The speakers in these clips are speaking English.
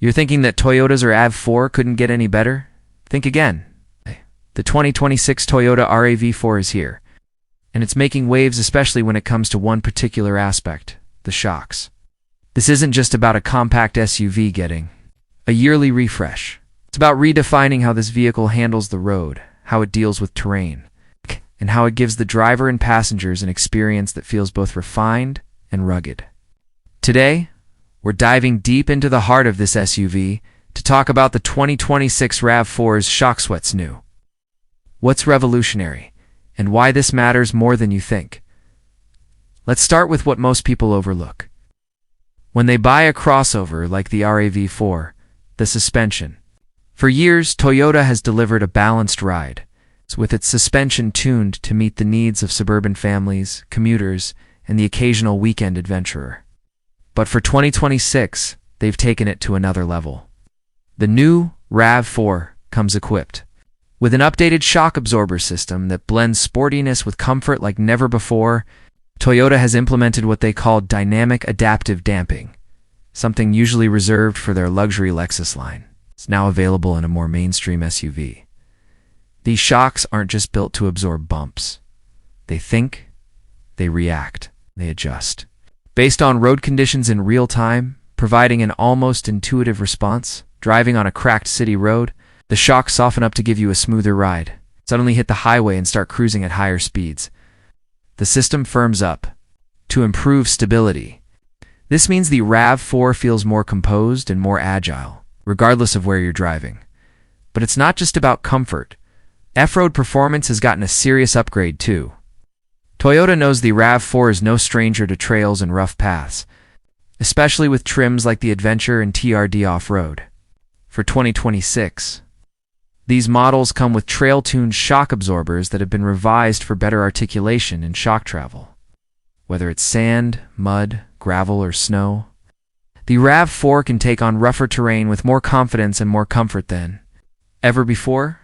You're thinking that Toyota's RAV4 couldn't get any better? Think again. The 2026 Toyota RAV4 is here, and it's making waves especially when it comes to one particular aspect, the shocks. This isn't just about a compact SUV getting a yearly refresh. It's about redefining how this vehicle handles the road, how it deals with terrain, and how it gives the driver and passengers an experience that feels both refined and rugged. Today, we're diving deep into the heart of this SUV to talk about the 2026 RAV4's SHOCKS. What's new, what's revolutionary, and why this matters more than you think. Let's start with what most people overlook. When they buy a crossover like the RAV4, the suspension. For years, Toyota has delivered a balanced ride, with its suspension tuned to meet the needs of suburban families, commuters, and the occasional weekend adventurer. But for 2026, they've taken it to another level. The new RAV4 comes equipped with an updated shock absorber system that blends sportiness with comfort like never before. Toyota has implemented what they call dynamic adaptive damping, something usually reserved for their luxury Lexus line. It's now available in a more mainstream SUV. These shocks aren't just built to absorb bumps. They think, they react, they adjust. Based on road conditions in real time, providing an almost intuitive response. Driving on a cracked city road, the shocks soften up to give you a smoother ride. Suddenly hit the highway and start cruising at higher speeds. The system firms up to improve stability. This means the RAV4 feels more composed and more agile, regardless of where you're driving. But it's not just about comfort. Off-road performance has gotten a serious upgrade too. Toyota knows the RAV4 is no stranger to trails and rough paths, especially with trims like the Adventure and TRD Off-Road. For 2026, these models come with trail-tuned shock absorbers that have been revised for better articulation in shock travel. Whether it's sand, mud, gravel, or snow, the RAV4 can take on rougher terrain with more confidence and more comfort than ever before.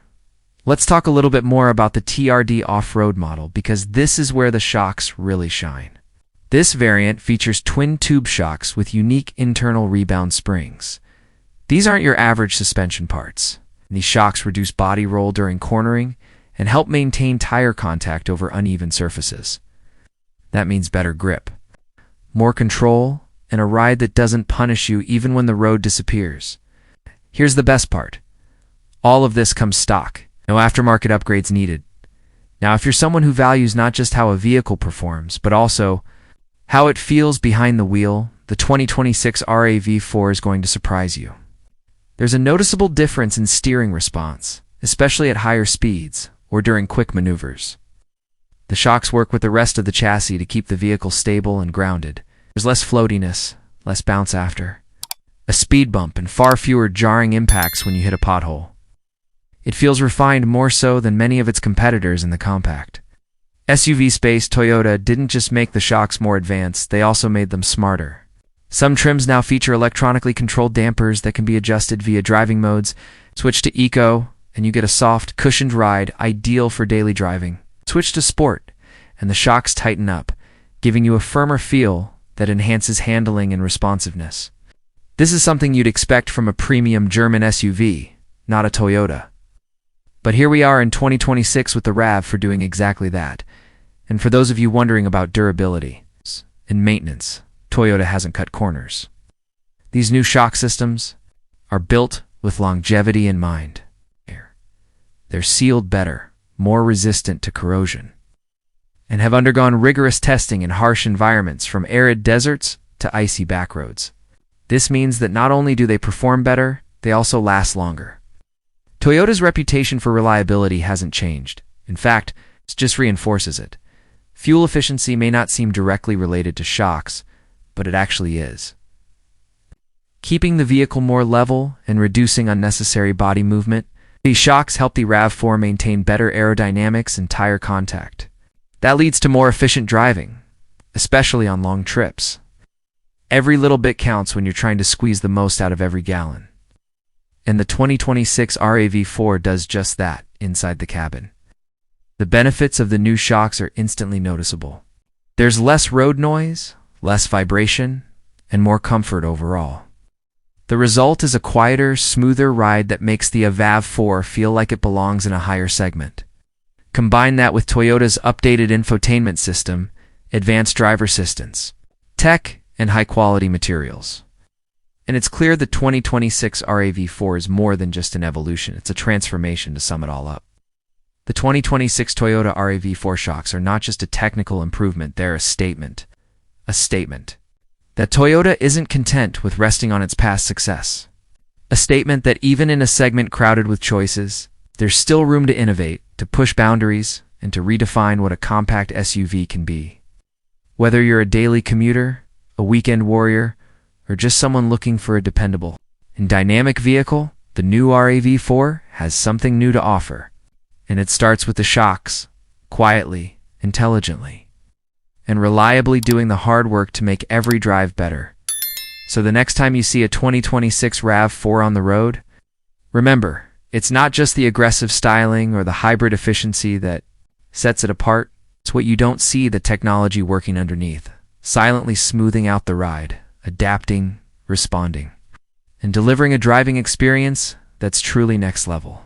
Let's talk a little bit more about the TRD off-road model, because this is where the shocks really shine. This variant features twin-tube shocks with unique internal rebound springs. These aren't your average suspension parts. These shocks reduce body roll during cornering and help maintain tire contact over uneven surfaces. That means better grip, more control, and a ride that doesn't punish you even when the road disappears. Here's the best part. All of this comes stock. No aftermarket upgrades needed. Now, if you're someone who values not just how a vehicle performs, but also how it feels behind the wheel, the 2026 RAV4 is going to surprise you. There's a noticeable difference in steering response, especially at higher speeds or during quick maneuvers. The shocks work with the rest of the chassis to keep the vehicle stable and grounded. There's less floatiness, less bounce after a speed bump, and far fewer jarring impacts when you hit a pothole. It feels refined more so than many of its competitors in the compact SUV space. Toyota didn't just make the shocks more advanced, they also made them smarter. Some trims now feature electronically controlled dampers that can be adjusted via driving modes. Switch to Eco, and you get a soft, cushioned ride ideal for daily driving. Switch to Sport, and the shocks tighten up, giving you a firmer feel that enhances handling and responsiveness. This is something you'd expect from a premium German SUV, not a Toyota. But here we are in 2026 with the RAV4 doing exactly that. And for those of you wondering about durability and maintenance, Toyota hasn't cut corners. These new shock systems are built with longevity in mind. They're sealed better, more resistant to corrosion, and have undergone rigorous testing in harsh environments from arid deserts to icy backroads. This means that not only do they perform better, they also last longer. Toyota's reputation for reliability hasn't changed. In fact, it just reinforces it. Fuel efficiency may not seem directly related to shocks, but it actually is. Keeping the vehicle more level and reducing unnecessary body movement, these shocks help the RAV4 maintain better aerodynamics and tire contact. That leads to more efficient driving, especially on long trips. Every little bit counts when you're trying to squeeze the most out of every gallon. And the 2026 RAV4 does just that inside the cabin. The benefits of the new shocks are instantly noticeable. There's less road noise, less vibration, and more comfort overall. The result is a quieter, smoother ride that makes the RAV4 feel like it belongs in a higher segment. Combine that with Toyota's updated infotainment system, advanced driver assistance, tech, and high-quality materials. And it's clear the 2026 RAV4 is more than just an evolution, it's a transformation to sum it all up. The 2026 Toyota RAV4 shocks are not just a technical improvement, they're a statement. A statement that Toyota isn't content with resting on its past success. A statement that even in a segment crowded with choices, there's still room to innovate, to push boundaries, and to redefine what a compact SUV can be. Whether you're a daily commuter, a weekend warrior, or just someone looking for a dependable and dynamic vehicle, the new RAV4 has something new to offer. And it starts with the shocks, quietly, intelligently, and reliably doing the hard work to make every drive better. So the next time you see a 2026 RAV4 on the road, remember, it's not just the aggressive styling or the hybrid efficiency that sets it apart. It's what you don't see, the technology working underneath, silently smoothing out the ride, adapting, responding, and delivering a driving experience that's truly next level.